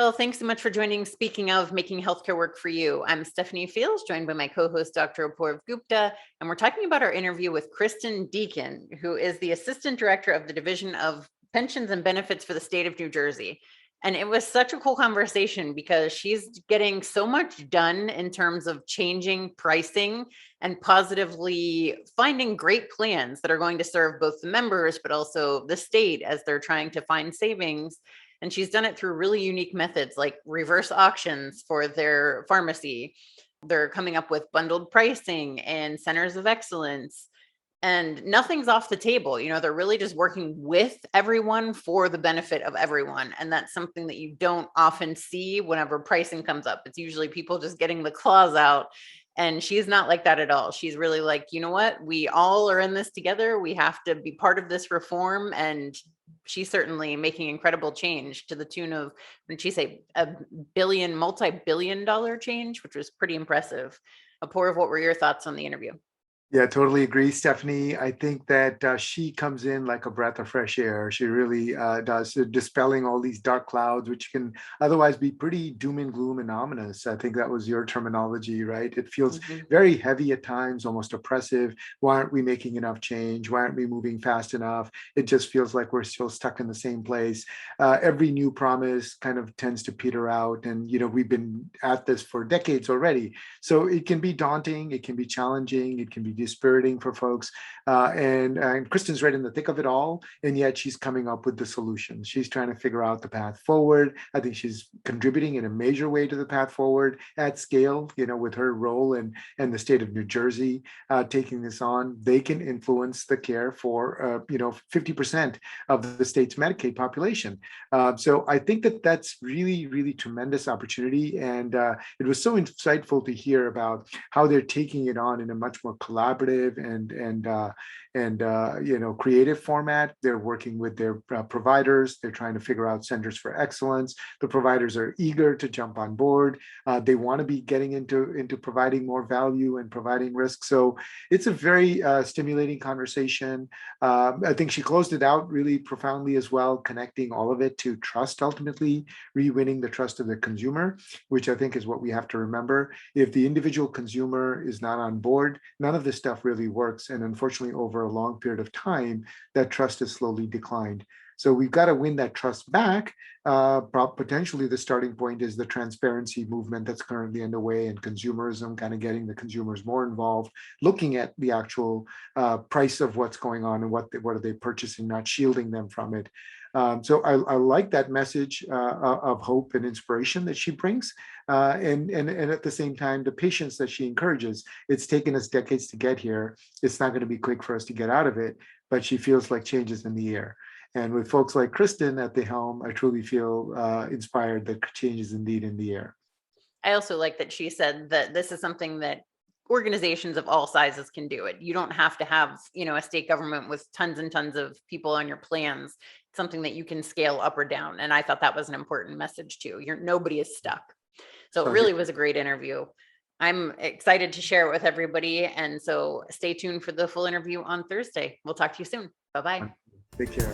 Well, thanks so much for joining. Speaking of making healthcare work for you, I'm Stephanie Fields, joined by my co-host, Dr. Apoorv Gupta, and we're talking about our interview with Christin Deacon, who is the Assistant Director of the Division of Pensions and Benefits for the state of New Jersey. And it was such a cool conversation because she's getting so much done in terms of changing pricing and positively finding great plans that are going to serve both the members, but also the state as they're trying to find savings. And she's done it through really unique methods like reverse auctions for their pharmacy. They're coming up with bundled pricing and centers of excellence, and nothing's off the table. They're really just working with everyone for the benefit of everyone. And that's something that you don't often see whenever pricing comes up. It's usually people just getting the claws out. And she's not like that at all. She's really like, you know what? We all are in this together. We have to be part of this reform. And she's certainly making incredible change to the tune of, when she say a multi-billion dollar change, which was pretty impressive. Apoorv, what were your thoughts on the interview? Yeah, totally agree, Stephanie. I think that she comes in like a breath of fresh air. She really does, dispelling all these dark clouds, which can otherwise be pretty doom and gloom and ominous. I think that was your terminology, right? It feels very heavy at times, almost oppressive. Why aren't we making enough change? Why aren't we moving fast enough? It just feels like we're still stuck in the same place. Every new promise kind of tends to peter out. And, we've been at this for decades already. So it can be daunting. It can be challenging. It can be dispiriting for folks. And Kristin's right in the thick of it all, and yet she's coming up with the solutions. She's trying to figure out the path forward. I think she's contributing in a major way to the path forward at scale, with her role and the state of New Jersey taking this on. They can influence the care for, 50% of the state's Medicaid population. So I think that that's really, really tremendous opportunity. And it was so insightful to hear about how they're taking it on in a much more collaborative and creative format. They're working with their providers. They're trying to figure out centers for excellence. The providers are eager to jump on board. They want to be getting into providing more value and providing risk. So it's a very stimulating conversation. I think she closed it out really profoundly as well, connecting all of it to trust, ultimately re-winning the trust of the consumer, which I think is what we have to remember. If the individual consumer is not on board, none of this stuff really works. And unfortunately, over a long period of time, that trust has slowly declined. So we've got to win that trust back. Potentially the starting point is the transparency movement that's currently underway, and consumerism, kind of getting the consumers more involved, looking at the actual price of what's going on and what are they purchasing, not shielding them from it. So I like that message of hope and inspiration that she brings, and at the same time, the patience that she encourages. It's taken us decades to get here. It's not going to be quick for us to get out of it, but she feels like change is in the air. And with folks like Kristin at the helm, I truly feel inspired that change is indeed in the air. I also like that she said that this is something that organizations of all sizes can do it. You don't have to have, a state government with tons and tons of people on your plans. It's something that you can scale up or down. And I thought that was an important message too. Nobody is stuck. So it really was a great interview. I'm excited to share it with everybody. And so stay tuned for the full interview on Thursday. We'll talk to you soon. Bye-bye. Take care.